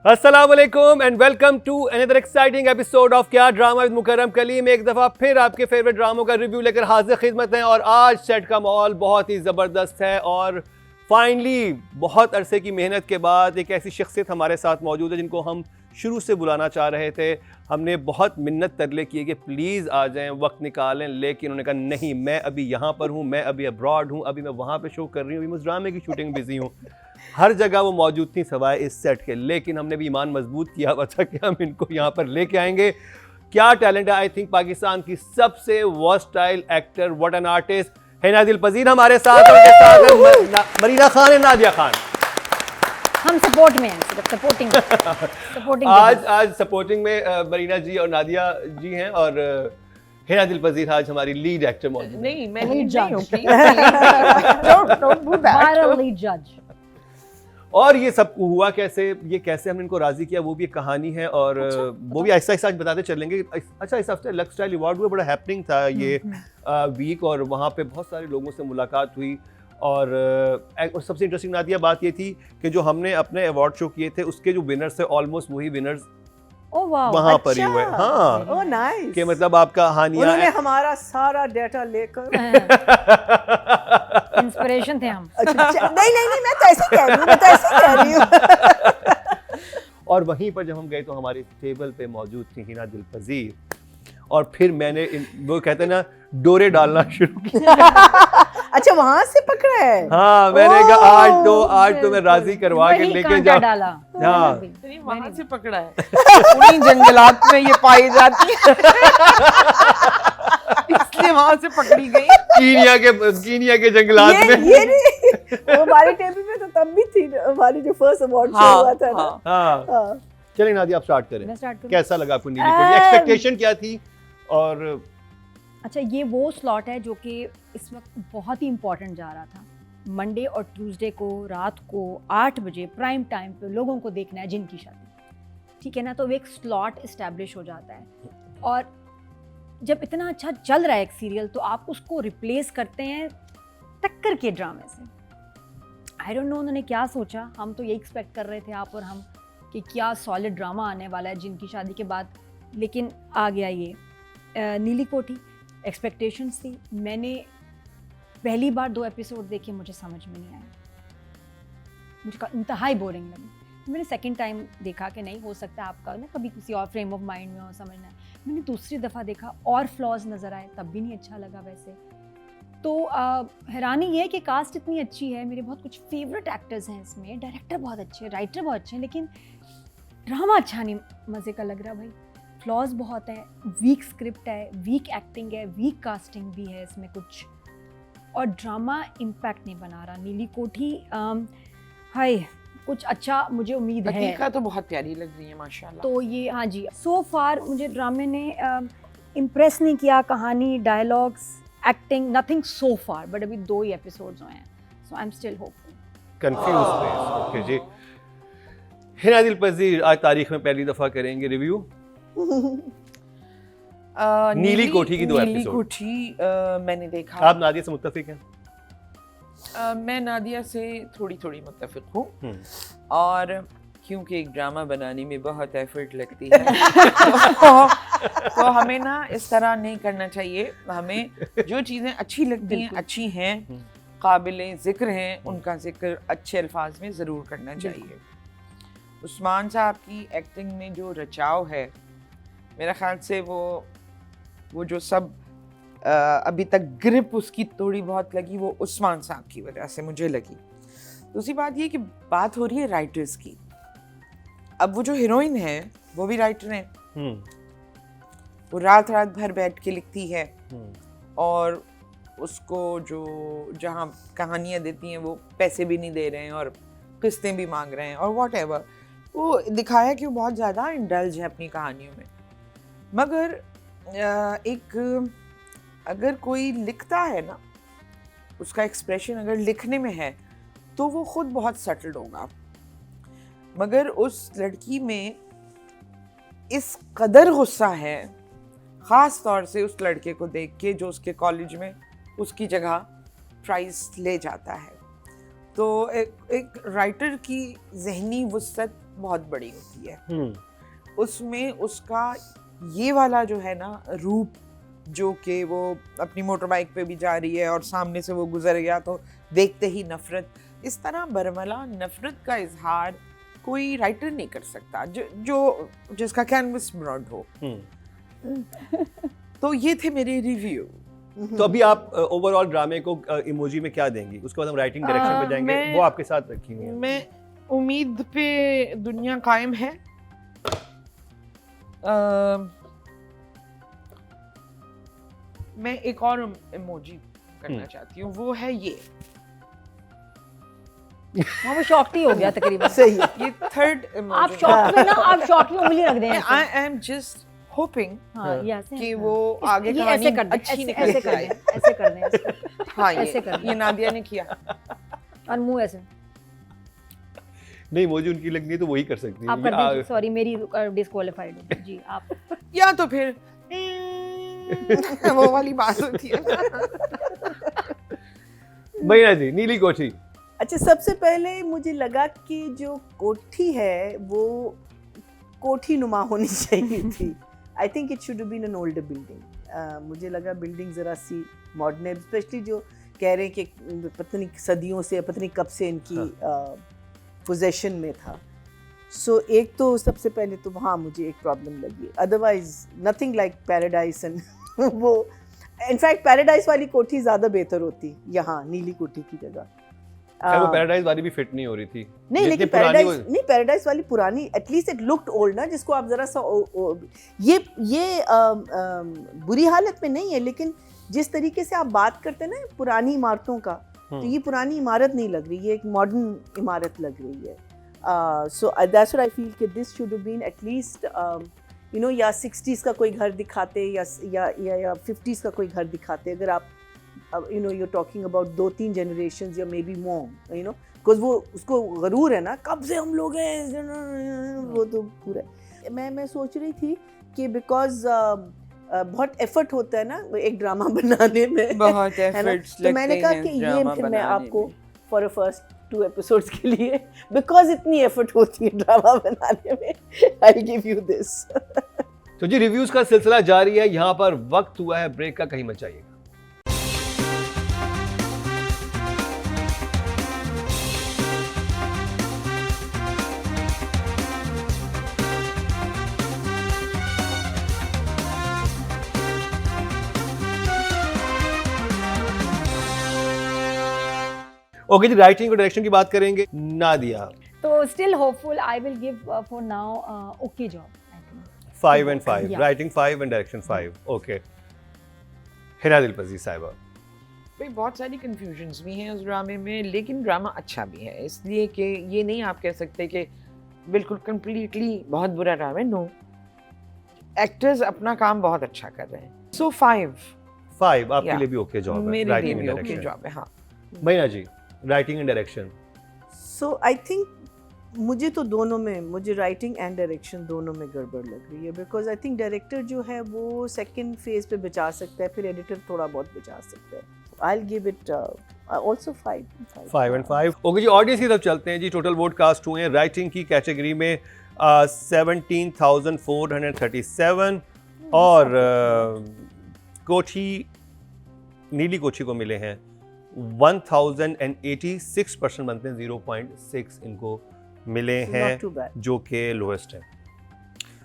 अस्सलाम वालेकुम and welcome to another exciting episode of क्या ड्रामा विद मुकर्रम कलीम। एक दफ़ा फिर आपके फेवरेट ड्रामों का रिव्यू लेकर हाजिर खिदमत हैं और आज सेट का माहौल बहुत ही ज़बरदस्त है और फाइनली बहुत अरसे की मेहनत के बाद एक ऐसी शख्सियत हमारे साथ मौजूद है जिनको हम शुरू से बुलाना चाह रहे थे। हमने बहुत मिन्नत तरले किए कि प्लीज़ आ जाएं, वक्त निकालें, लेकिन उन्होंने कहा नहीं, मैं अभी यहाँ पर हूँ, मैं अभी अब्रॉड हूँ, अभी मैं वहाँ पे शो कर रही हूँ, अभी मैं उस ड्रामे की शूटिंग बिजी हूँ। हर जगह वो मौजूद थी सवाए इस सेट के, लेकिन हमने भी ईमान मजबूत किया हुआ था कि हम इनको यहाँ पर लेके आएंगे। क्या टैलेंट है! आई थिंक पाकिस्तान की सबसे versatile actor, what an artist, Hina दिल पजीर हमारे साथ और उनके साथ हैं मरीना खान और नादिया खान। हम सपोर्ट में हैं, सिर्फ सपोर्टिंग आज सपोर्टिंग में मरीना जी और नादिया जी हैं और हिना दिल पजीर आज हमारी लीड एक्टर मौजूद। नहीं, मैं लीड नहीं हूँ, जज please। Don't do that। Viral lead जज। और ये सब हुआ कैसे, ये कैसे हमने इनको राजी किया, वो भी एक कहानी है और वो भी ऐसा ऐसा बताते चलेंगे। अच्छा, इस हफ्ते लक्स स्टाइल अवार्ड हुआ, बड़ा हैपनिंग था ये वीक और वहाँ पे बहुत सारे लोगों से मुलाकात हुई और सबसे इंटरेस्टिंग नादिया बात ये थी कि जो हमने अपने अवार्ड शो किए थे उसके जो विनर्स थे ऑलमोस्ट वही विनर्स ओह वाह, वहाँ पर ही हुए। हाँ, ओह नाइस। कि मतलब आपका हानिया उन्होंने हमारा सारा डेटा लेकर इंस्पिरेशन थे हम। अच्छा, नहीं, मैं तो ऐसे कह रही हूँ। और वहीं पर जब हम गए तो हमारे टेबल पे मौजूद थी हिना दिल पजीर और फिर मैंने वो कहते हैं ना, डोरे डालना शुरू किया। अच्छा, वहां से पकड़ा है। हाँ, मैंने कहा आज तो मैं राजी करवा के लेके जाऊं। डाला। हाँ, वहां से पकड़ा है। उन्हीं जंगलात में ये पाई जाती है, इसलिए वहां से पकड़ी गई। कीनिया के जंगलात में। ये नहीं, वो हमारे टेबल पे तो तब भी थी हमारी जो फर्स्ट अवार्ड शो हुआ था ना। हाँ, चलिए नादिया आप स्टार्ट करें। मैं स्टार्ट करूं? कैसा लगा आपको नीली कोठी? एक्सपेक्टेशन क्या थी? और अच्छा, ये वो स्लॉट है जो कि इस वक्त बहुत ही इम्पोर्टेंट जा रहा था। मंडे और ट्यूसडे को रात को 8 बजे प्राइम टाइम पे लोगों को देखना है जिनकी शादी, ठीक है ना? तो एक स्लॉट इस्टेब्लिश हो जाता है और जब इतना अच्छा चल रहा है एक सीरियल तो आप उसको रिप्लेस करते हैं टक्कर के ड्रामे से। आई डोंट नो उन्होंने क्या सोचा, हम तो यही एक्सपेक्ट कर रहे थे आप और हम कि क्या सॉलिड ड्रामा आने वाला है जिनकी शादी के बाद, लेकिन आ गया ये नीली कोठी। एक्सपेक्टेशंस थी। मैंने पहली बार 2 एपिसोड देखे, मुझे समझ में नहीं आया, मुझे इंतहाई बोरिंग लगी। मैंने सेकंड टाइम देखा कि नहीं हो सकता आपका ना कभी किसी और फ्रेम ऑफ माइंड में हो, समझना है। मैंने दूसरी दफ़ा देखा और फ्लॉज नज़र आए, तब भी नहीं अच्छा लगा वैसे। तो हैरानी ये है कि कास्ट इतनी अच्छी है, मेरे बहुत कुछ फेवरेट एक्टर्स हैं इसमें, डायरेक्टर बहुत अच्छे हैं, राइटर बहुत अच्छे हैं, लेकिन ड्रामा अच्छा नहीं मज़े का लग रहा भाई। फ्लॉज बहुत है, वीक स्क्रिप्ट है, वीक एक्टिंग है, वीक कास्टिंग भी है इसमें कुछ, और ड्रामा इम्पैक्ट नहीं बना रहा। नीली कोठी हाय कुछ अच्छा मुझे उम्मीद है। अतीका तो बहुत प्यारी लग रही है माशाल्लाह। तो ये हाँ जी, सो फार मुझे ड्रामे ने इम्प्रेस नहीं किया, कहानी, dialogues, acting, nothing so far, but अभी 2 ही एपिसोड्स हुए हैं, so I am still hopeful. Confuse थे जी। हिना दिल पजीर आज तारीख में पहली दफा करेंगे रिव्यू नीली कोठी की 2 एपिसोड। नीली कोठी मैंने देखा। आप नादिया से मुत्तफिक हैं? मैं नादिया से थोड़ी मुत्तफिक हूँ और क्योंकि एक ड्रामा बनाने में बहुत एफर्ट लगती है तो हमें ना इस तरह नहीं करना चाहिए। हमें जो चीज़ें अच्छी लगती हैं, अच्छी हैं, काबिले ज़िक्र हैं, उनका जिक्र अच्छे अल्फाज में ज़रूर करना चाहिए। उस्मान साहब की एक्टिंग में जो रचाव है, मेरा ख्याल से वो जो सब अभी तक ग्रिप उसकी थोड़ी बहुत लगी, वो उस्मान साहब की वजह से मुझे लगी। दूसरी बात ये कि बात हो रही है राइटर्स की। अब वो जो हीरोइन है वो भी राइटर हैं, वो रात भर बैठ के लिखती है और उसको जो जहाँ कहानियाँ देती हैं वो पैसे भी नहीं दे रहे हैं और किस्तें भी मांग रहे हैं और वॉट एवर। वो दिखाया कि वो बहुत ज़्यादा इंडल्ज है अपनी कहानियों में। मगर अगर कोई लिखता है ना, उसका एक्सप्रेशन अगर लिखने में है तो वो खुद बहुत सेटल्ड होगा। मगर उस लड़की में इस कदर गुस्सा है, ख़ास तौर से उस लड़के को देख के जो उसके कॉलेज में उसकी जगह प्राइज़ ले जाता है। तो एक राइटर की जहनी वुसअत बहुत बड़ी होती है, हम्म, उसमें उसका ये वाला जो है ना रूप, जो कि वो अपनी मोटर बाइक पे भी जा रही है और सामने से वो गुजर गया तो देखते ही नफरत, इस तरह बरमला नफरत का इजहार कोई राइटर नहीं कर सकता जो जिसका कैनवस ब्रॉड हो। तो ये थे मेरे रिव्यू। तो अभी आप ओवरऑल ड्रामे को इमोजी में क्या देंगी, उसके बाद हम राइटिंग डायरेक्शन पे जाएंगे, मैं- वो आपके साथ रखी हुई है। मैं उम्मीद पे दुनिया कायम है। मैं एक और इमोजी करना चाहती हूँ, वो है ये हाँ, वो शॉक्ट ही हो गया तकरीबन। सही है। ये थर्ड आप इमोजी। शॉक्ट में ना, आप शॉक्ट में उंगली रख दें ऐसे। आई एम जस्ट होपिंग हाँ, ये ऐसे कि हाँ। वो आगे ये कहानी ऐसे कर दें, अच्छी ऐसे निकल ऐसे के कर आए। दें, ऐसे कर दें इसको। हाँ, ऐसे कर ये दें। नादिया ने किया। और मुंह ऐसे नहीं, इमोजी उनकी लगनी है तो वही कर सकती आप है। कर दीजिए, सॉरी मेरी डिस्क्वालीफाइड हो गई जी। आप या तो फिर वो वाली बात होती है ना। भैया जी, नीली कोठी। अच्छा, सबसे पहले मुझे लगा कि जो कोठी है वो कोठी नुमा होनी चाहिए थी। I think it should been an older building. मुझे लगा बिल्डिंग ज़रा सी मॉडर्न है, स्पेशली जो कह रहे हैं कि पता नहीं सदियों से, पता नहीं कब से इनकी पोजेशन में था। सो एक तो सबसे पहले तो वहाँ मुझे एक प्रॉब्लम लगी, otherwise nothing like paradise and वो इनफैक्ट पैराडाइज वाली कोठी ज़्यादा बेहतर होती यहाँ नीली कोठी की जगह। खैर वो पैराडाइज वाली भी फिट नहीं हो रही थी। नहीं, जितनी लेकिन पुरानी पैराडाइज नहीं, पैराडाइज वाली पुरानी एटलीस्ट इट लुक्ड ओल्ड ना, जिसको आप जरा सा ये बुरी हालत में नहीं है, लेकिन जिस तरीके से आप बात करते हैं ना पुरानी इमारतों का, तो ये पुरानी इमारत नहीं लग रही, ये एक मॉडर्न इमारत लग रही है। So that's what I feel कि this should have been at least you know, या 60s का कोई घर दिखाते या 50s का कोई घर दिखाते, अगर आप you know you're talking about 2-3 generations या maybe more, you know, because वो उसको गरूर है ना, कब से हम लोग हैं, वो तो पूरा मैं सोच रही थी कि because बहुत एफर्ट होता है ना एक ड्रामा बनाने में, बहुत है ना, एफर्ट्स तो मैंने कहा कि ये मैं आपको फॉर फर्स्ट 2 एपिसोड्स के लिए, बिकॉज इतनी एफर्ट होती है ड्रामा बनाने में, आई गिव यू दिस। तो जी रिव्यूज का सिलसिला जारी है, यहाँ पर वक्त हुआ है ब्रेक का, कहीं मत जाइएगा। ओके जी, राइटिंग और डायरेक्शन की बात करेंगे। नादिया, तो still hopeful, I will give for now okay job, I think 5 and 5, Yeah. Writing 5 and direction 5। Okay, Hina दिलपजी साहिबा। भाई बहुत सारी कंफ्यूजन्स भी हैं उस ड्रामे में, लेकिन ड्रामा अच्छा भी है, इसलिए कि ये नहीं आप कह सकते कि बिल्कुल कंप्लीटली बहुत बुरा ड्रामा है। नो, एक्टर्स अपना काम बहुत अच्छा कर रहे हैं। सो 5 आपके Yeah. लिए भी ओके जॉब है, मेरे लिए राइटिंग भी एंड ओके डायरेक्शन। जॉब है। हाँ, भैया जी, writing and direction. So I think मुझे तो दोनों में, मुझे राइटिंग एंड डायरेक्शन दोनों में गड़बड़ लग रही है, बिकॉज आई थिंक डायरेक्टर जो है वो सेकंड फेज पे बचा सकता है, फिर एडिटर थोड़ा बहुत बचा सकता है। I will give it also 5 and 5। Okay जी, ऑडियंस की तरफ चलते हैं जी। टोटल वोट कास्ट हुए हैं राइटिंग की कैटेगरी में 17,437 और कोठी, नीली कोठी को मिले हैं 1086% बनते हैं, 0.6 इनको मिले हैं, Not too bad. जो कि लोएस्ट है।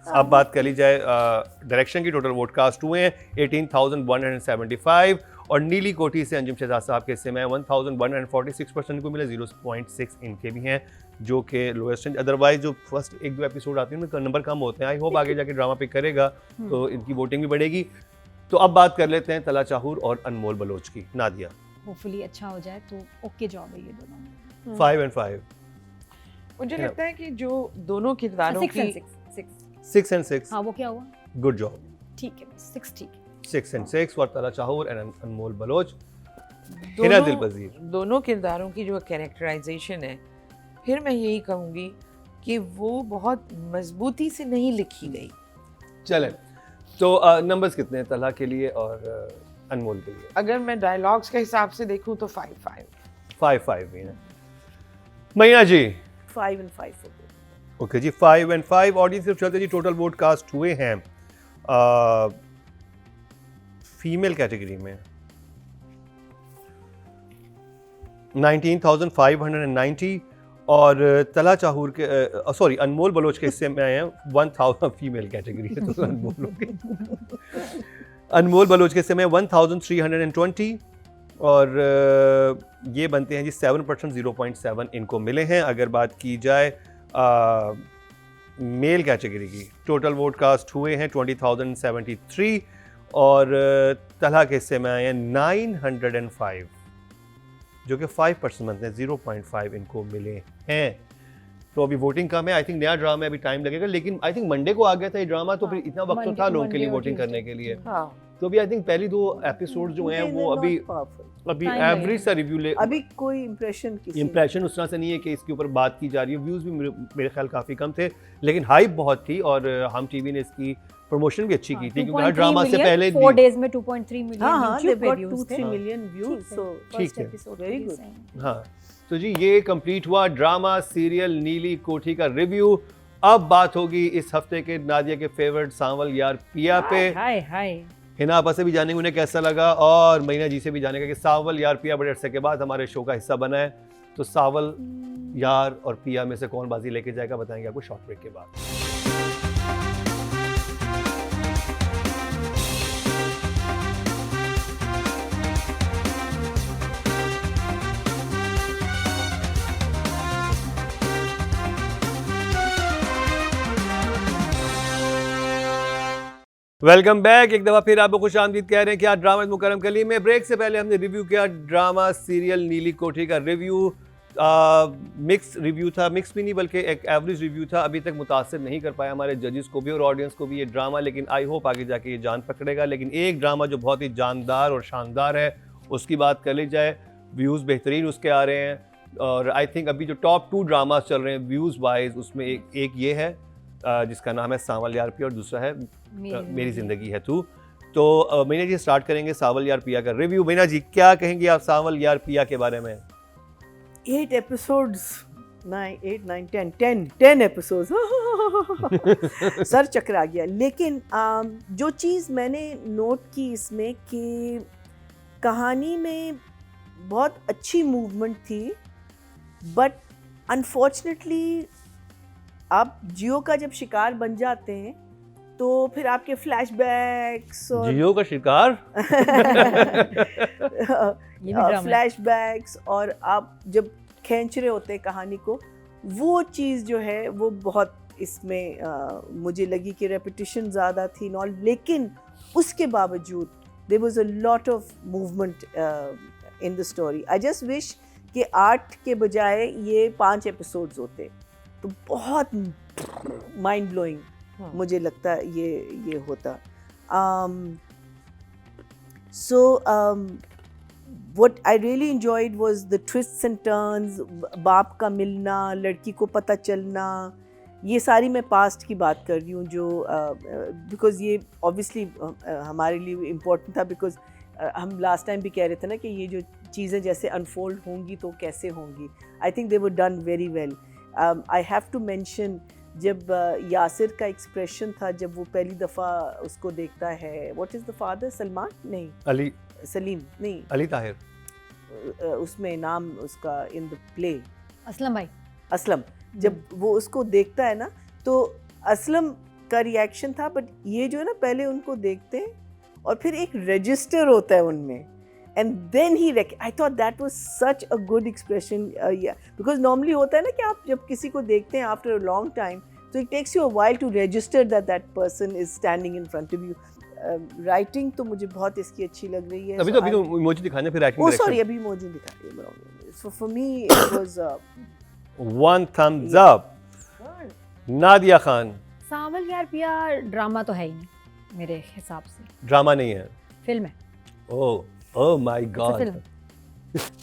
अब बात कर ली जाए डायरेक्शन की, टोटल वोट कास्ट हुए हैं 18,175 और नीली कोठी से अंजुम शहजाद साहब के हिस्से में 1,146% को मिले, 0.6 इनके भी हैं, जो कि लोएस्ट हैं। अदरवाइज जो फर्स्ट 1-2 एपिसोड आती है उनमें नंबर कम होते हैं। आई होप आगे जाके ड्रामा पिक करेगा तो इनकी वोटिंग भी बढ़ेगी। तो अब बात कर लेते हैं तला चाहूर और अनमोल बलोच की। नादिया, होपफुली अच्छा हो जाए तो ओके जॉब है ये दोनों। 5 and 5। मुझे लगता है कि जो दोनं किरदारों 6 की and 6 6 and 6, हाँ वो क्या हुआ, गुड जॉब। ठीक है, 6 ठीक है। 6 and 6 और तला चाहूर and Anmol Bloch. Hina Dilpazir, दोनों किरदारों की जो कैरेक्टराइजेशन है, फिर मैं यही कहूँगी कि वो बहुत मजबूती से नहीं लिखी गई। चलें तो नंबर्स कितने हैं तला के लिए और अनमोल के लिए? अगर मैं डायलॉग्स के हिसाब से देखूँ तो 5-5। 5-5 भी है। मैया जी, 5 and 5 हो गए। ओके जी, 5 and 5 ऑडियंस से चलते जी। टोटल वोट कास्ट हुए हैं फीमेल कैटेगरी में 19,590 और तला चाहूर के सॉरी अनमोल बलोच के हिस्से में आए हैं 1,000 फीमेल कैटेगरी है तो अनमोल हो गए। अनमोल बलोच के हिस्से में 1,320 और ये बनते हैं जी 7%, 0.7 इनको मिले हैं। अगर बात की जाए मेल कैटेगरी की, टोटल वोट कास्ट हुए हैं 20,073 और तलहा के हिस्से में आए हैं 905 जो कि 5% बनते हैं, 0.5 इनको मिले हैं। तो अभी वोटिंग कम है, आई थिंक नया ड्रामा है, अभी टाइम लगेगा, लेकिन आई थिंक मंडे को आ गया था ये ड्रामा, तो फिर इतना वक्त तो था लोगों के लिए वोटिंग करने के लिए। हाँ तो अभी आई थिंक पहली 2 एपिसोड जो हैं वो अभी एवरेज सा रिव्यू ले, अभी कोई इंप्रेशन उस तरह से नहीं है कि इसके ऊपर बात की जा रही है। व्यूज़ भी मेरे ख्याल काफ़ी कम थे, लेकिन हाइप बहुत थी और हम टीवी ने इसकी प्रमोशन भी अच्छी की थी क्योंकि हर ड्रामा से पहले 4 डेज में 2.3 मिलियन हाँ, they've got views 2-3 million views, so ठीक है, very good। हाँ तो जी ये कंप्लीट हुआ ड्रामा सीरियल नीली कोठी का रिव्यू। अब बात होगी इस हफ्ते के नादिया के फेवरेट सांवल यार पिया पे। हाय हाय हिना आपा से भी जानेंगे उन्हें कैसा लगा और महीना जी से भी जानेगा कि सांवल यार पिया बड़े अरसे के बाद हमारे शो का हिस्सा बना है, तो सांवल यार और पिया में से कौन बाजी लेके जाएगा बताएंगे आपको शॉर्ट ब्रेक के बाद। वेलकम बैक, एक दफ़ा फिर आपको खुश आमदीद कह रहे हैं कि आज ड्रामा मुकरम कली में। ब्रेक से पहले हमने रिव्यू किया ड्रामा सीरियल नीली कोठी का रिव्यू। मिक्स रिव्यू था, मिक्स भी नहीं बल्कि एक एवरेज रिव्यू था। अभी तक मुतासर नहीं कर पाया हमारे जजेस को भी और ऑडियंस को भी ये ड्रामा, लेकिन आई होप आगे जाके ये जान पकड़ेगा। लेकिन एक ड्रामा जो बहुत ही जानदार और शानदार है उसकी बात कर ली जाए, व्यूज़ बेहतरीन उसके आ रहे हैं और आई थिंक अभी जो टॉप 2 ड्रामास चल रहे हैं व्यूज़ वाइज उसमें एक ये है जिसका नाम है सांवल यार पिया और दूसरा है मेरी ज़िंदगी है तू। तो मीना जी स्टार्ट करेंगे सांवल यार पिया का रिव्यू। मीना जी क्या कहेंगी आप सांवल यार पिया के बारे में? 8 episodes, 10 episodes सर चकरा गया। लेकिन जो चीज़ मैंने नोट की इसमें कि कहानी में बहुत अच्छी मूवमेंट थी, बट अनफॉर्चुनेटली आप जियो का जब शिकार बन जाते हैं तो फिर आपके फ्लैशबैक्स और जियो का शिकार फ्लैशबैक्स और आप जब खींच रहे होते हैं कहानी को, वो चीज़ जो है वो बहुत इसमें मुझे लगी कि रेपिटेशन ज़्यादा थी नॉल, लेकिन उसके बावजूद there was a lot of movement in the story. I just wish कि 8 के बजाय ये 5 एपिसोड्स होते तो बहुत माइंड ब्लोइंग मुझे लगता है ये होता। सो what I really enjoyed was the twists and turns, बाप का मिलना, लड़की को पता चलना, ये सारी मैं पास्ट की बात कर रही हूँ जो बिकॉज़ ये ऑब्वियसली हमारे लिए इम्पोर्टेंट था, बिकॉज़ हम लास्ट टाइम भी कह रहे थे ना कि ये जो चीज़ें जैसे अनफोल्ड होंगी तो कैसे होंगी। I think they were done very well. I have to mention जब यासिर का एक्सप्रेशन था जब वो पहली दफ़ा उसको देखता है, what is the father, Salman नहीं अली सलीम नहीं अली ताहिर, उसमें नाम उसका इन द प्ले असलम भाई, असलम, जब वो उसको देखता है ना तो असलम का रिएक्शन था, बट ये जो है ना पहले उनको देखते हैं और फिर एक रजिस्टर होता है उनमें and then he I thought that was such a good expression, because normally होता है ना कि आप जब किसी को देखते हैं आफ्टर अ लॉन्ग टाइम तो it takes you a while to register that person is standing in front of you. Writing तो मुझे बहुत इसकी अच्छी लग रही है। अभी तो इमोजी दिखाने फिर एक्टिंग डायरेक्शन, सॉरी अभी इमोजी दिखा रही है। So for me it was 1 thumbs up। Nadia Khan, Sanwal Yaar Piya drama तो है ही नहीं मेरे हिसाब से, ड्रामा नहीं है, फिल्म है। ओह माय गॉड, फिल्म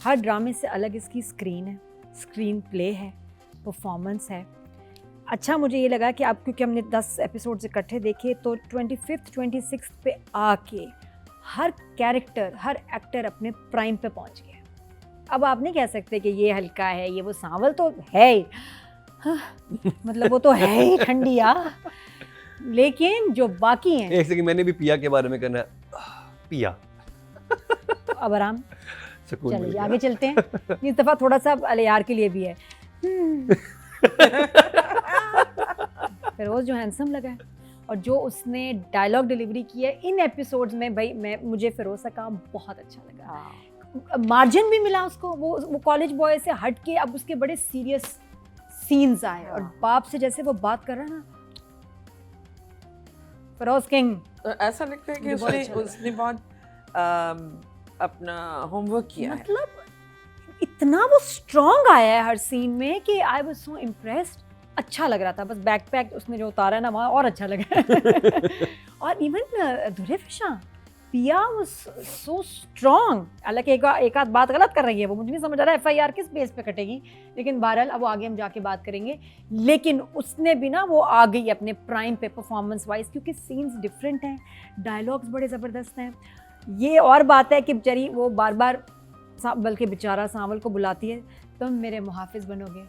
हर ड्रामे से अलग इसकी स्क्रीन है, स्क्रीन प्ले है, परफॉर्मेंस है। अच्छा मुझे ये लगा कि अब क्योंकि हमने 10 एपिसोड्स इकट्ठे देखे तो 25th 26th पे आके हर कैरेक्टर, हर एक्टर अपने प्राइम पे पहुंच गया। अब आप नहीं कह सकते कि ये हल्का है, ये वो, सांवल तो है ही। मतलब वो तो है ही ठंडी यार, लेकिन जो बाकी हैं एक सेकंड, मैंने भी पिया के बारे में करना है। पिया अब आराम। सुकून मिल चलिए गया। आगे चलते हैं। इस दफा थोड़ा सा अले यार के लिए भी है। फिरोज जो हैंडसम लगा है और जो उसने डायलॉग डिलीवरी की है इन एपिसोड्स में, भाई मुझे फिरोज का काम बहुत अच्छा लगा। मार्जिन भी मिला उसको, वो कॉलेज बॉय से हट के अब उसके बड़े सीरियस सीन्स आए और बाप से जैसे वो बात कर रहा है ना, फिरोज किंग। ऐसा लगता है कि मुझे बहुत उसने अच्छा लगा। उसने बहुत अपना होमवर्क किया है। मतलब इतना वो स्ट्रॉन्ग आया है हर सीन में कि आई वाज सो इम्प्रेस्ड। अच्छा लग रहा था, बस बैकपैक उसने जो उतारा है ना वहाँ और अच्छा लगा। और इवन दुरेफिशा पिया वाज सो स्ट्रॉन्ग। हालांकि एक आध बात गलत कर रही है वो, मुझे नहीं समझ आ रहा है FIR किस बेस पे कटेगी, लेकिन बहरहाल अब वो आगे हम जाके बात करेंगे। लेकिन उसने भी ना वो आ गई अपने प्राइम पे परफॉर्मेंस वाइज, क्योंकि सीन्स डिफरेंट हैं, डायलॉग्स बड़े ज़बरदस्त हैं। ये और बात है कि बेचारी वो बार बार बल्कि बेचारा सांवल को बुलाती है, तुम मेरे मुहाफिज बनोगे।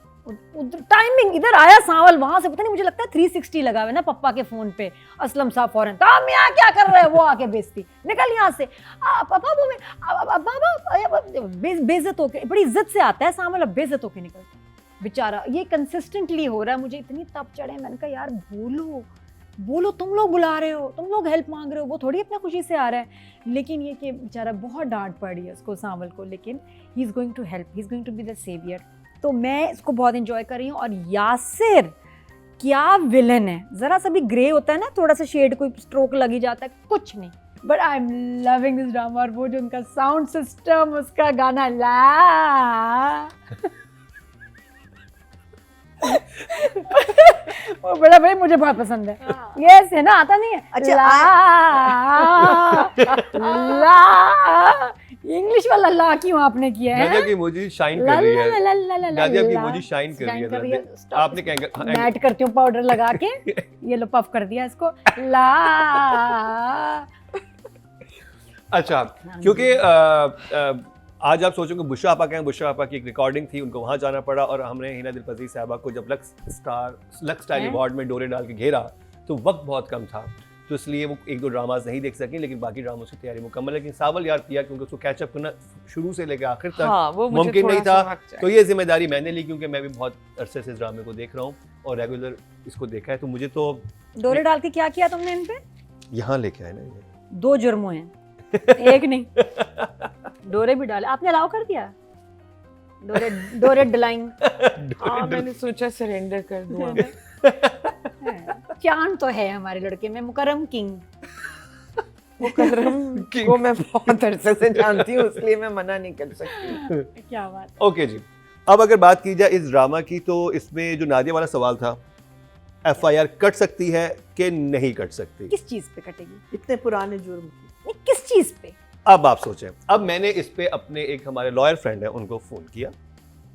उधर टाइमिंग इधर आया सांवल, वहां से पता नहीं मुझे लगता है 360 लगा हुआ है ना पप्पा के फोन पे। असलम साहब फौरन काम यहाँ क्या कर रहे हैं, वो आके बेइज्जती, निकल यहाँ से पापा वो में बेइज्जत होके, बड़ी इज्जत से आता है सांवल, अब बेइज्जत होके निकलता है बेचारा। ये कंसिस्टेंटली हो रहा है, मुझे इतनी तप चढ़े, मैंने कहा यार बोलो, तुम लोग बुला रहे हो, तुम लोग हेल्प मांग रहे हो, वो थोड़ी अपना खुशी से आ रहा है। लेकिन ये कि बेचारा बहुत डांट पड़ी है उसको सांवल को, लेकिन he is going to help, he is going to be the saviour. तो मैं इसको बहुत एंजॉय कर रही हूँ। और यासिर क्या विलन है, ज़रा सा भी ग्रे होता है ना, थोड़ा सा शेड कोई स्ट्रोक लगी जाता है, कुछ नहीं, but I am loving this drama. और वो जो उनका साउंड सिस्टम, उसका गाना ला वो बड़ा भाई मुझे बहुत पसंद है। यस है ना, आता नहीं है? अच्छा, ला इंग्लिश वाला ला क्यों आपने किया है? नादिया की इमोजी शाइन कर रही है। नादिया की इमोजी शाइन कर रही है। आपने क्या मैट करती हूँ पाउडर लगा के, ये लो पफ कर दिया इसको, ला। अच्छा, क्योंकि आज आप सोचोगे बुशरा आपा कहें, बुशरा आपा की एक रिकॉर्डिंग थी, उनको वहाँ जाना पड़ा और हमने हिना दिल पजीर साहबा को जब लक्स स्टाइल अवार्ड में डोरे डाल के घेरा तो वक्त बहुत कम था, तो इसलिए वो एक दो ड्रामाज नहीं देख सके, लेकिन बाकी ड्रामों की तैयारी मुकम्मल। लेकिन सावल यार किया क्योंकि उसको कैचअप करना शुरू से लेकर आखिर तक वो मुझे मुमकिन नहीं थोड़ा था, सा वक्त तो ये जिम्मेदारी मैंने ली, क्योंकि मैं भी बहुत अरसे से इस ड्रामे को देख रहा हूँ और रेगुलर इसको देखा है, तो मुझे तो डोरे डाल के क्या किया तुमने इन पे? यहाँ लेके आए ना ये। 2 जुर्म हुए हैं, एक नहीं, डोरे भी डाले आपने, अलाउ कर दिया डोरे डलाइंग। मैंने सोचा सरेंडर कर दूं। चांद तो है हमारे लड़के में, मुकरम किंग। मुकरम को मैं बहुत अरसे से जानती हूँ, इसलिए मैं मना नहीं कर सकती। क्या बात। ओके जी, अब अगर बात की जाए इस ड्रामा की, तो इसमें जो नादिया वाला सवाल था, FIR कट सकती है कि नहीं कट सकती? किस चीज पे कटेगी? इतने पुराने जुर्म की। किस चीज पे? अब आप सोचें। अब मैंने इस पे अपने एक हमारे लॉयर फ्रेंड है उनको फ़ोन किया,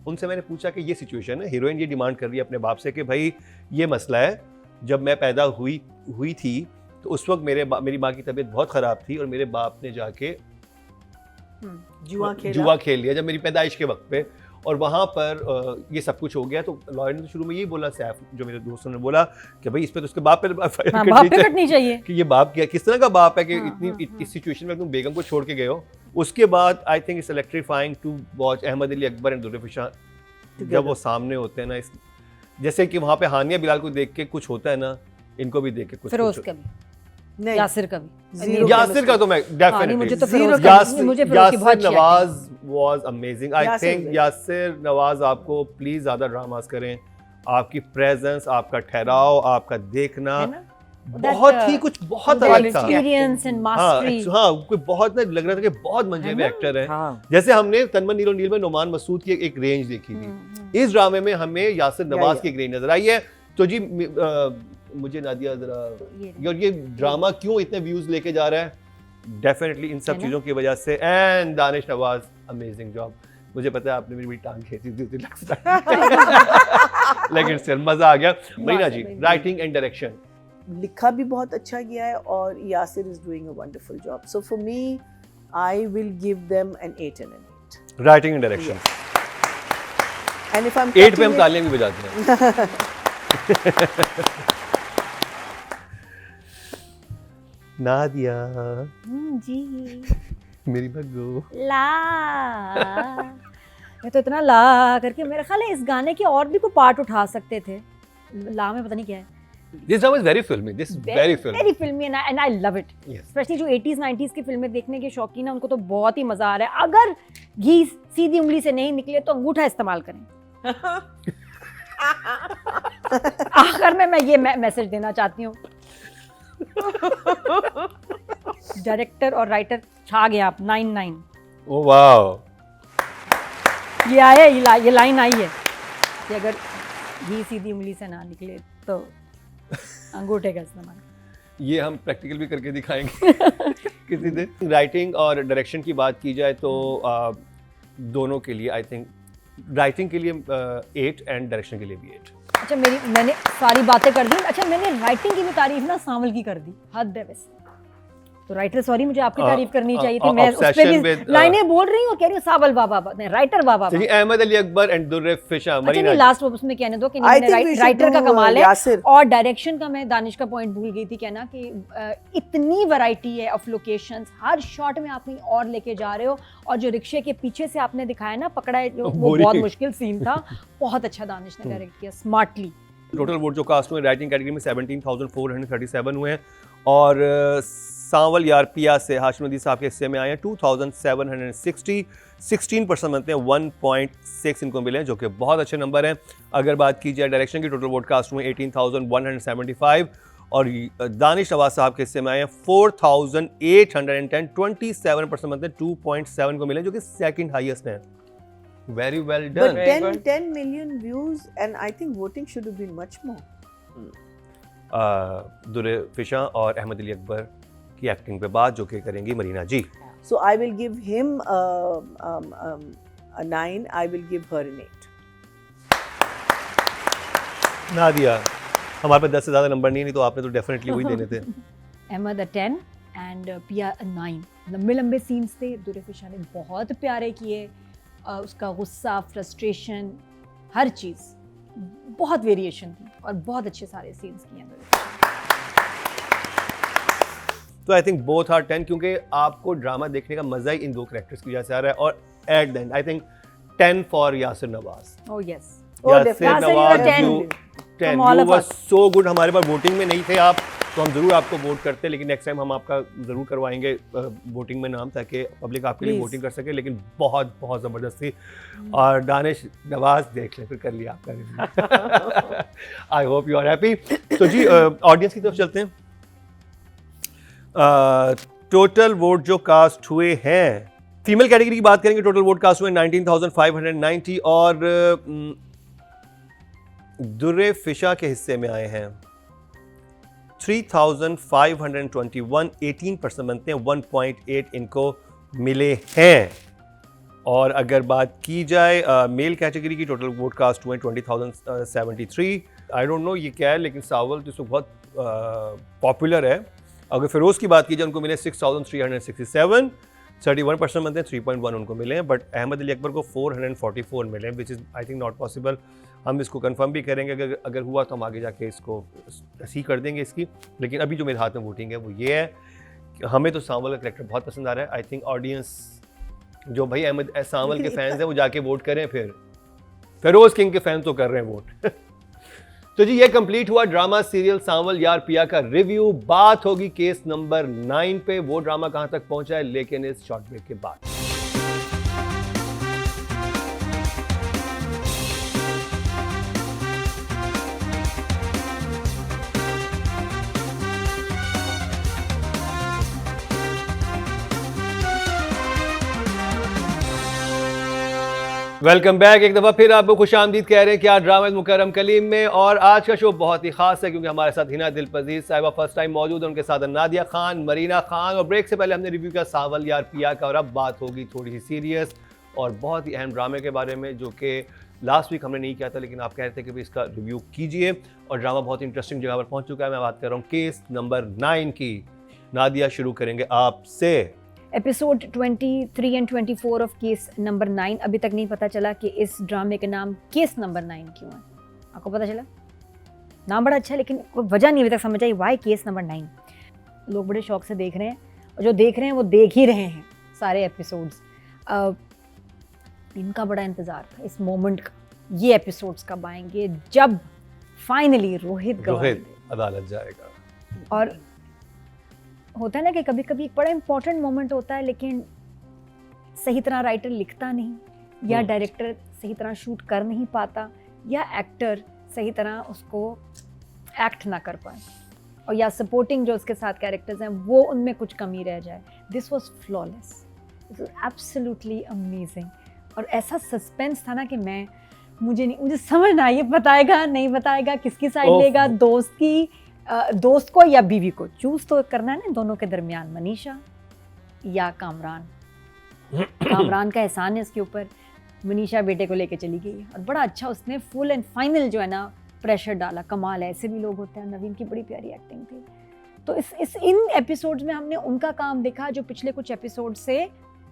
उनसे मैंने पूछा कि ये सिचुएशन है, हीरोइन ये डिमांड कर रही है अपने बाप से कि भाई ये मसला है, जब मैं पैदा हुई थी तो उस वक्त मेरी माँ की तबीयत बहुत ख़राब थी और मेरे बाप ने जाके जुआ खेल लिया जब मेरी पैदाइश के वक्त पे, और वहाँ पर ये सब कुछ हो गया। तो लॉयर ने तो शुरू में यही बोला, सैफ जो मेरे दोस्तों ने बोला कि भाई इस पे तो उसके बाप पे कटनी चाहिए कि ये बाप क्या, किस तरह का बाप है कि हाँ, इतनी इस सिचुएशन में तुम बेगम को छोड़ के गए हो। उसके बाद I think it's electrifying to watch Ahmed Ali Akbar and Durefishan जब वो सामने होते हैं ना, जैसे कि वहाँ पे हानिया बिलाल को देख के कुछ होता है ना, इनको भी देख के कुछ फिरोज का भी, यासिर का भी। यासिर का तो मैं डेफिनेटली, मुझे तो Feroze Yasir Nawaz was amazing. I think Yasir Nawaz आपको प्लीज ज्यादा ड्रामास करें, आपकी प्रेजेंस, आपका ठहराव, आपका देखना बहुत ही कुछ बहुत अलग था, एक्सपीरियंस एंड मास्टरी। हाँ, कोई बहुत ना लग रहा था कि बहुत मंजे एक्टर है। जैसे हमने तन्मन नीलो नील में नुमान मसूद की एक रेंज देखी थी, इस ड्रामे में हमें यासिर नवाज की एक रेंज नजर आई है। तो जी मुझे नादिया जरा ये ड्रामा क्यों इतने व्यूज लेके जा रहा है, डेफिनेटली इन सब चीजों की वजह से। And Danish Nawaz amazing job, मुझे पता है आपने मेरी टांग खींची थी लेकिन सिर मजा आ गया। मरीना जी, राइटिंग एंड डायरेक्शन लिखा भी बहुत अच्छा गया है और Yasir is doing a wonderful job, so for me I will give them an 8 and an 8। Writing and direction And if I'm 8 पे हम cutting it- तालियां भी बजाते हैं। नादिया जी मेरी बग्गो। ला मैं तो इतना ला करके मेरे ख्याल है इस गाने के और भी कोई पार्ट उठा सकते थे। ला में पता नहीं क्या है। This song is very filmy. This is very filmy. Very filmy and I love it. Yes. Especially जो 80s 90s की फिल्में देखने के शौकीन है उनको तो बहुत ही मजा आ रहा है। अगर घी सीधी उंगली से नहीं निकले तो अंगूठा इस्तेमाल करें। आखिर में मैं ये मैसेज देना चाहती हूँ। डायरेक्टर और राइटर छा गए आप 9-9। Oh wow. ये आया ये लाइन आई है कि अगर घी सीधी उंगली से ना निकले तो अंगूठे का इस्तेमाल। ये हम प्रैक्टिकल भी करके दिखाएंगे किसी दिन। राइटिंग और डायरेक्शन की बात की जाए तो दोनों के लिए आई थिंक राइटिंग के लिए 8 एंड डायरेक्शन के लिए भी 8। अच्छा मैंने सारी बातें कर दी। अच्छा मैंने राइटिंग की भी तारीफ ना सांवल की कर दी। हद है वैसे तो राइटर सॉरी मुझे आपकी तारीफ करनी चाहिए थी। मैं उस पे भी लाइनें बोल रही हूँ कह रही हूँ सावल बाबा नहीं राइटर बाबा। चलिए अहमद अली अकबर एंड दुर्रे फिशा अच्छा मरीना नहीं लास्ट उसमें कहने दो कि राइटर का कमाल है और डायरेक्शन का मैं दानिश का पॉइंट भूल गई थी कहना कि इतनी वैरायटी है ऑफ लोकेशंस। हर शॉट में आप कहीं और लेके जा रहे हो और जो रिक्शे के पीछे से आपने दिखाया ना पकड़ा है जो वो बहुत मुश्किल सीन था। बहुत अच्छा दानिश ने डायरेक्ट किया स्मार्टली। टोटल वोट जो कास्ट हुए राइटिंग कैटेगरी में 17,437 हुए हैं और सांवल यार पिया से हाशिम नदी साहब के हिस्से में आए हैं 2,760 16% बनते हैं 1.6 इनको मिले हैं जो कि बहुत अच्छे नंबर हैं। अगर बात की जाए डायरेक्शन की टोटल वोट कास्ट हुए 18,175 और दानिश नवाज साहब के हिस्से में आए हैं 4,810 27% बनते हैं 2.7 को मिले जो कि सेकंड हाईएस्ट है। Very well done. But 10 million views and I think voting should have been much more. दुर्रे फिशा और अहमद अली अकबर की एक्टिंग पे बात जो कि करेंगी मरीना जी। So I will give him a 9. I will give her an 8. Nadia हमारे पास 10 से ज़्यादा नंबर नहीं तो आपने तो डेफिनेटली वही देने थे। अहमद अ 10 एंड पिया अ 9। लंबे लंबे सीन्स थे। दुर्रे फिशा ने बहुत प्यारे किए। उसका गुस्सा फ्रस्ट्रेशन हर चीज़ बहुत वेरिएशन थी और बहुत अच्छे सारे सीन्स किए हैं। तो आई थिंक बोथ आर 10 क्योंकि आपको ड्रामा देखने का मजा ही इन दो कैरेक्टर्स की वजह से आ रहा है और at the and I think 10 for Yasir Nawaz. Oh yes Yasir Nawaz 10 you were so good. हमारे पास वोटिंग में नहीं थे आप तो हम जरूर आपको वोट करते लेकिन नेक्स्ट टाइम हम आपका जरूर करवाएंगे वोटिंग में नाम ताकि पब्लिक आपके लिए वोटिंग कर सके। लेकिन बहुत बहुत ज़बरदस्त थी और दानिश नवाज देख ले फिर कर लिया आपका review. I hope you are happy. तो जी ऑडियंस की तरफ चलते हैं। टोटल वोट जो कास्ट हुए हैं फीमेल कैटेगरी की बात करेंगे टोटल वोट कास्ट हुए 19,590 और दुर्रे फिशा के हिस्से में आए हैं 3,521 18% बनते हैं 1.8 इनको मिले हैं। और अगर बात की जाए मेल कैटेगरी की टोटल वोट कास्ट हुए 20,073। आई डोंट नो ये क्या है लेकिन सावल तो बहुत पॉपुलर है। अगर फिरोज़ की बात की जाए उनको मिले 6,367 31% बनते हैं 3.1 उनको मिले हैं। बट अहमद अली अकबर को 444 मिले हैं which is I think not possible. हम इसको कंफर्म भी करेंगे अगर हुआ तो हम आगे जाके इसको सी कर देंगे इसकी। लेकिन अभी जो मेरे हाथ में वोटिंग है वो ये है कि हमें तो सांवल का करेक्टर बहुत पसंद आ रहा है। आई थिंक ऑडियंस जो भाई अहमद सांवल के फैंस हैं वो जाके वोट करें फिर फिरोज़ किंग के फैंस तो कर रहे हैं वोट। तो जी ये कंप्लीट हुआ ड्रामा सीरियल सांवल यार पिया का रिव्यू। बात होगी केस नंबर 9 पे। वो ड्रामा कहां तक पहुंचा है लेकिन इस शॉर्ट ब्रेक के बाद। Welcome back. एक दफ़ा फिर आपको खुश आमदीद कह रहे हैं क्या ड्रामा मुकर्रम कलीम में। और आज का शो बहुत ही खास है क्योंकि हमारे साथ हिना दिलपजीज साहिबा फर्स्ट टाइम मौजूद है। उनके साथ नादिया खान मरीना खान। और ब्रेक से पहले हमने रिव्यू किया सांवल यार पिया का और अब बात होगी थोड़ी सी सीरियस और बहुत ही अहम ड्रामे के बारे में जो कि लास्ट वीक हमने नहीं किया था लेकिन आप कह रहे थे कि भाई इसका रिव्यू कीजिए। और ड्रामा बहुत इंटरेस्टिंग जगह पर पहुँच चुका है। मैं बात कर रहा हूँ केस नंबर 9 की। नादिया शुरू करेंगे आपसे। Episode 23 and 24 of case number 9, अभी तक नहीं पता चला कि इस ड्रामे का नाम केस नंबर 9 क्यों है। आपको पता चला? नाम बड़ा अच्छा है लेकिन कोई वजह नहीं अभी तक समझ आई वाई केस नंबर 9। लोग बड़े शौक से देख रहे हैं और जो देख रहे हैं वो देख ही रहे हैं सारे एपिसोड्स। इनका बड़ा इंतज़ार था इस मोमेंट का, ये एपिसोड्स कब आएंगे जब फाइनली रोहित अदालत जाएगा। और होता है ना कि कभी कभी एक बड़ा इंपॉर्टेंट मोमेंट होता है लेकिन सही तरह राइटर लिखता नहीं या डायरेक्टर सही तरह शूट कर नहीं पाता या एक्टर सही तरह उसको एक्ट ना कर पाए और या सपोर्टिंग जो उसके साथ कैरेक्टर्स हैं वो उनमें कुछ कमी रह जाए। This was flawless, this was absolutely amazing. और ऐसा सस्पेंस था ना कि मुझे समझ ना ये बताएगा नहीं बताएगा, किसकी साइड लेगा, दोस्त को या बीवी को। चूज तो करना है ना दोनों के दरमियान, मनीषा या कामरान। कामरान का एहसान है इसके ऊपर, मनीषा बेटे को लेके चली गई और बड़ा अच्छा उसने फुल एंड फाइनल जो है ना प्रेशर डाला। कमाल है, ऐसे भी लोग होते हैं। नवीन की बड़ी प्यारी एक्टिंग थी। तो इन एपिसोड्स में हमने उनका काम देखा जो पिछले कुछ एपिसोड से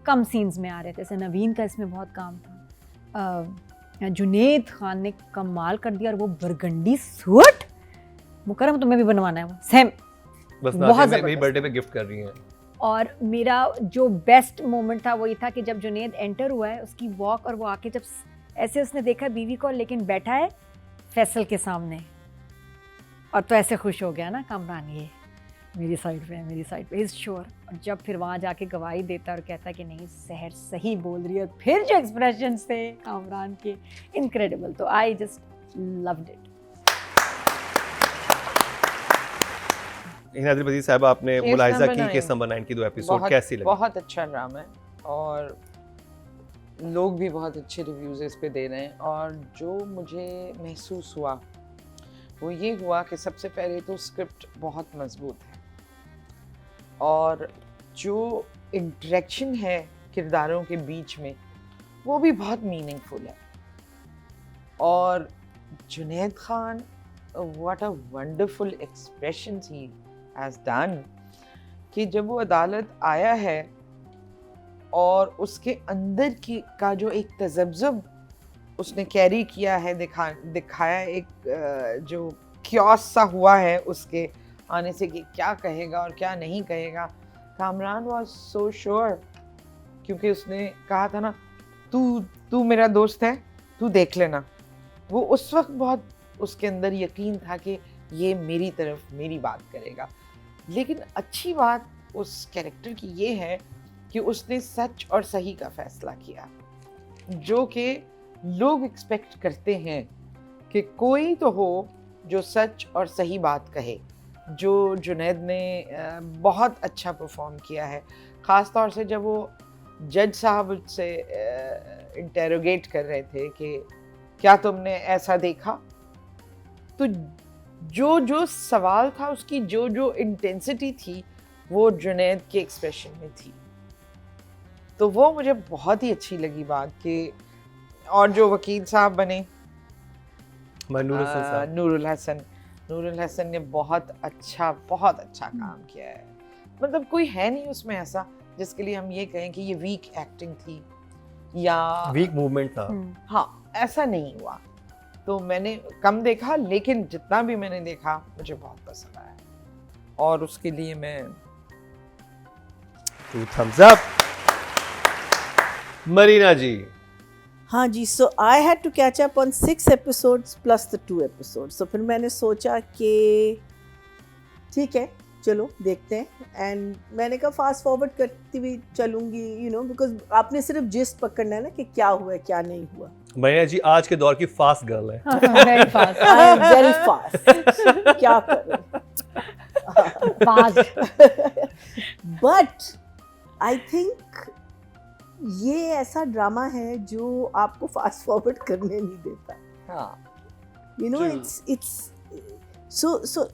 कम सीन्स में आ रहे थे। जैसे नवीन का इसमें बहुत काम था। जुनेद खान ने कमाल कर दिया और वो बरगंडी सूट मुकरम तुम्हें भी बनवाना है वो सेम, बस बहुत मेरी बर्थडे पे गिफ्ट कर रही हैं। और मेरा जो बेस्ट मोमेंट था वही था कि जब जुनेद एंटर हुआ है उसकी वॉक और वो आके जब ऐसे उसने देखा बीवी को लेकिन बैठा है फैसल के सामने और तो ऐसे खुश हो गया ना कामरान, ये मेरी साइड पे है, मेरी साइड पे इज श्योर। और जब फिर वहाँ जाके गवाही देता और कहता कि नहीं सहर सही बोल रही है, और फिर जो एक्सप्रेशंस थे कामरान के इनक्रेडिबल। तो I just loved it. Hina Tripathi साहब, आपने मुलाहिजा की केस नंबर 9 की 2 एपिसोड कैसी लगी? बहुत अच्छा ड्रामा है और लोग भी बहुत अच्छे रिव्यूज इस पे दे रहे हैं। और जो मुझे महसूस हुआ वो ये हुआ कि सबसे पहले तो स्क्रिप्ट बहुत मजबूत है और जो इंटरेक्शन है किरदारों के बीच में वो भी बहुत मीनिंगफुल है। और Junaid Khan, what a wonderful expression he has done कि जब वो अदालत आया है और उसके अंदर की का जो एक तजब्जुब उसने कैरी किया है, दिखाया एक जो क्योस सा हुआ है उसके आने से कि क्या कहेगा और क्या नहीं कहेगा। कामरान वाज सो श्योर क्योंकि उसने कहा था ना तू मेरा दोस्त है, तू देख लेना। वो उस वक्त बहुत उसके अंदर यकीन था कि ये मेरी तरफ मेरी बात करेगा। लेकिन अच्छी बात उस कैरेक्टर की ये है कि उसने सच और सही का फैसला किया, जो कि लोग एक्सपेक्ट करते हैं कि कोई तो हो जो सच और सही बात कहे। जो जुनैद ने बहुत अच्छा परफॉर्म किया है, ख़ास तौर से जब वो जज साहब से इंटेरोगेट कर रहे थे कि क्या तुमने ऐसा देखा, तो जो सवाल था उसकी जो इंटेंसिटी थी वो जुनैद के एक्सप्रेशन में थी। तो वो मुझे बहुत ही अच्छी लगी बात कि और जो वकील साहब बने नूरुल हसन ने बहुत अच्छा काम किया है। मतलब कोई है नहीं उसमें ऐसा जिसके लिए हम ये कहें कि ये वीक एक्टिंग थी या वीक मूवमेंट था। हाँ, ऐसा नहीं हुआ। तो मैंने कम देखा लेकिन जितना भी मैंने देखा मुझे बहुत पसंद आया और उसके लिए मैं 2 thumbs up। मरीना जी। हाँ जी, so I had to catch up on 6 episodes plus the 2 episodes। तो फिर मैंने सोचा कि ठीक है चलो देखते हैं, एंड मैंने कहा फास्ट फॉरवर्ड करती हुई चलूँगी, यू नो, बिकॉज आपने सिर्फ जिस्ट पकड़ना है ना कि क्या हुआ है क्या नहीं हुआ। मरीना जी आज के दौर की फास्ट गर्ल है। Very fast, I am very fast. क्या करूं, फास्ट। बट आई थिंक ये ऐसा ड्रामा है जो आपको फास्ट फॉरवर्ड करने नहीं देता। हाँ, यू नो, इट्स सो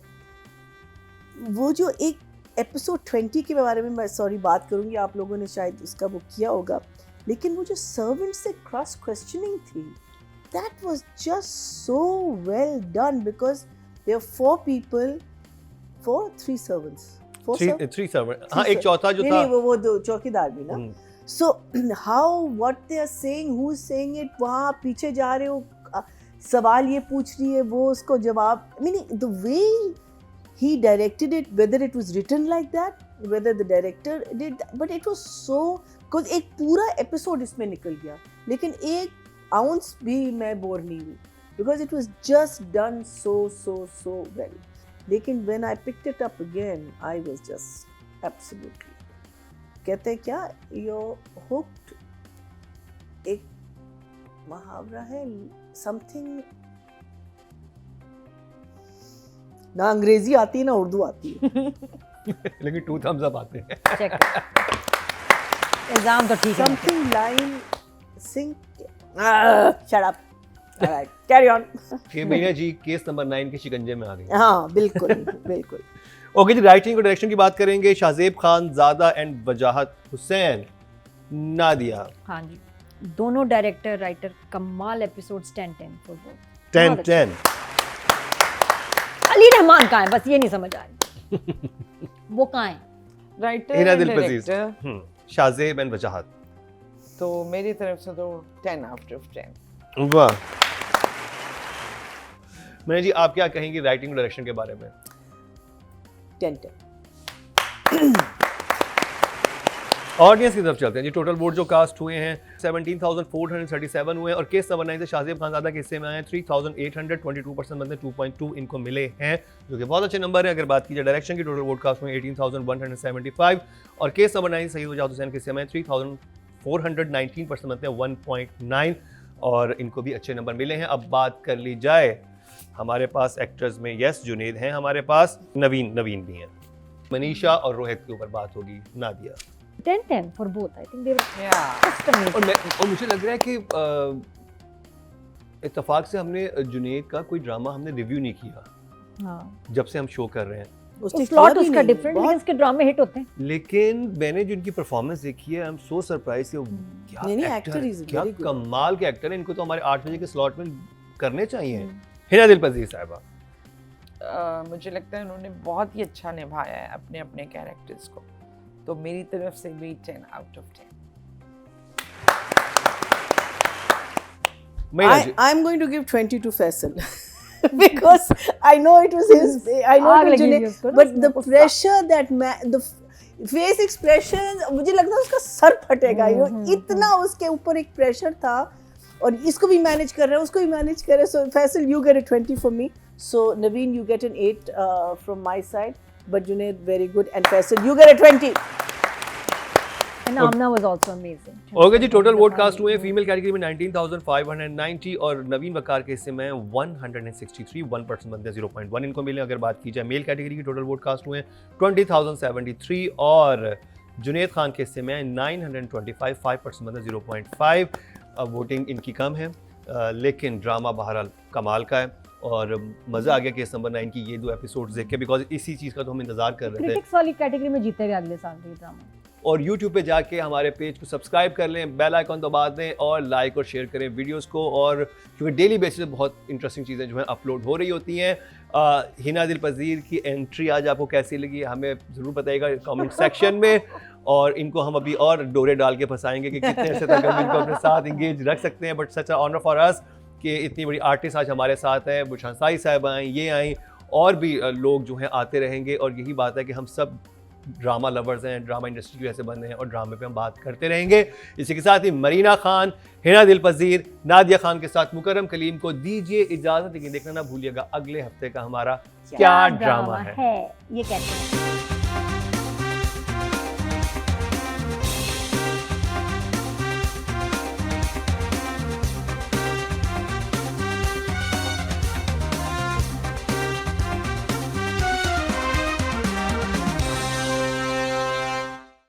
वो जो एक एपिसोड 20 के बारे में मैं बात करूंगी, आप लोगों ने शायद उसका वो किया होगा, लेकिन वो जो सर्वेंट से क्रॉस क्वेश्चनिंग थी, that was just so well done because there 4 people for 3 servants। 4 sir? Three servant, हाँ एक चौथा जो नहीं था। नहीं, वो दो चौकीदार भी ना। हम्म, So how what they are saying, who's saying it, वहाँ पीछे जा रहे हो, सवाल ये पूछ रही है, वो उसको जवाब, meaning the way he directed it, whether it was written like that, whether the director did that, but it was so, because एक पूरा एपिसोड इसमें निकल गया, लेकिन एक आउंस भी मैं बोर नहीं हुई, because it was just done so well. लेकिन when I picked it up again, I was just absolutely, कहते हैं क्या, you're hooked, एक मुहावरा है, something, ना अंग्रेजी आती है ना उर्दू आती है, लेकिन 2 thumbs up आते हैं। चेक एग्जाम तो ठीक है। something line sink, shut up, alright, carry on. कि मीना जी केस नंबर 9 के शिकंजे में आ गई। हाँ बिल्कुल बिल्कुल। ओके जी, राइटिंग और डायरेक्शन की बात करेंगे। शाहजेब खान ज़ादा एंड वजाहत हुसैन, नादिया। हाँ जी, दोनों डायरेक्टर राइटर कमाल episodes 10-10 for both. 10-10। Ali Rahman कहाँ है, बस ये नहीं समझ आ रही वो कहाँ है? राइटर हिना एंड दिल पजीज। डायरेक्टर, शाहजेब एंड वजाहत। तो मेरी तरफ से तो 10 out of 10। वाह। मीना जी आप क्या कहेंगी राइटिंग और डायरेक्शन के बारे में? 10-10। ऑडियंस की तरफ चलते हैं जी। टोटल वोट जो कास्ट हुए हैं 17,437 हुए हैं और केस नंबर 9 से शाहजेब खान ज़ादा के हिस्से में आए हैं 3,822% बनते 2.2 इनको मिले हैं, जो कि बहुत अच्छे नंबर है। अगर बात की जाए डायरेक्शन की, टोटल वोट कास्ट हुए 18,175 और केस नंबर 9 सईद वजाहत हुसैन के हिस्से में 3,419% बनते हैं 1.9 और इनको भी अच्छे नंबर मिले हैं। अब बात कर ली जाए हमारे पास एक्टर्स में, यस जुनेद हैं हमारे पास, नवीन भी हैं, मनीषा और रोहित के ऊपर बात होगी, Nadia. 10-10 for both, I think they were Yeah. Just amazing. और मुझे लग रहा है कि इत्तेफाक से हमने जुनेद का कोई ड्रामा हमने रिव्यू नहीं किया हाँ, जब से हम शो कर रहे हैं, उसने प्लॉट किया भी उसका नहीं, डिफरेंट, लेकिन उसके ड्रामे हिट होते हैं। लेकिन मैंने जो इनकी परफॉर्मेंस देखी है, आई एम सो सरप्राइज कि क्या नहीं, एक्टर actor is क्या very good. कमाल के एक्टर हैं, इनको तो हमारे 8 बजे के स्लॉट में करने चाहिए। हिना दिल पजीर साहिबा। मुझे लगता है उन्होंने बहुत ही अच्छा निभाया है अपने अपने कैरेक्टर्स को, तो मेरी तरफ से भी 10 out of 10। I'm going to give 20 to Faisal because I know it was his, I know आग it was लगी Junaid, हुई उसको ना, but the गुस्सा। pressure that the face expression, मुझे लगता है उसका सर फटेगा, इतना उसके ऊपर एक प्रेशर था और इसको भी मैनेज कर रहा है, उसको भी मैनेज कर रहा है। So Faisal, you get a 20 for me. So Naveen, you get an 8 from my side, but Junaid, very good, and Faisal, you get a 20. And Amna was also amazing. Okay जी, total vote cast हुए female category में 19,590 और नवीन वकार के हिस्से में 163, 1% बनते हैं 0.1 इनको मिले। अगर बात की जाए मेल कैटेगरी की, टोटल वोट कास्ट हुए 20,073 और जुनेद खान के हिस्से में 925, 5% बनते हैं 0.5। अब वोटिंग इनकी कम है लेकिन ड्रामा बहरहाल कमाल का है और मज़ा आ गया केस नंबर 9 की ये 2 एपिसोड्स देख के, बिकॉज इसी चीज़ का तो हम इंतजार कर रहे थे। क्रिटिक्स वाली कैटेगरी में जीतेगा अगले साल ये ड्रामा। और YouTube पे जाके हमारे पेज को सब्सक्राइब कर लें, बेल आइकॉन दबा दें और लाइक और शेयर करें वीडियोस को, और क्योंकि डेली बेसिस पे बहुत इंटरेस्टिंग चीज़ें जो हैं अपलोड हो रही होती हैं। हिना दिल पजीर की एंट्री आज आपको कैसी लगी हमें ज़रूर बताइएगा कमेंट सेक्शन में, और इनको हम अभी और डोरे डाल के फंसाएंगे कि कितने अर्से तक हम इनको अपने साथ इंगेज रख सकते हैं। But such honour for us कि इतनी बड़ी आर्टिस्ट आज हमारे साथ हैं, बुशान साई साहब आएँ, ये आएँ, और भी लोग जो हैं आते रहेंगे। और यही बात है कि हम सब ड्रामा लवर्स हैं, ड्रामा इंडस्ट्री की वजह से बने हैं और ड्रामे पे हम बात करते रहेंगे। इसी के साथ ही मरीना खान, हिना दिल पजीर, नादिया खान के साथ मुकर्रम कलीम को दीजिए इजाज़त, लेकिन देखना ना भूलिएगा अगले हफ्ते का हमारा क्या ड्रामा है। ये कहते हैं।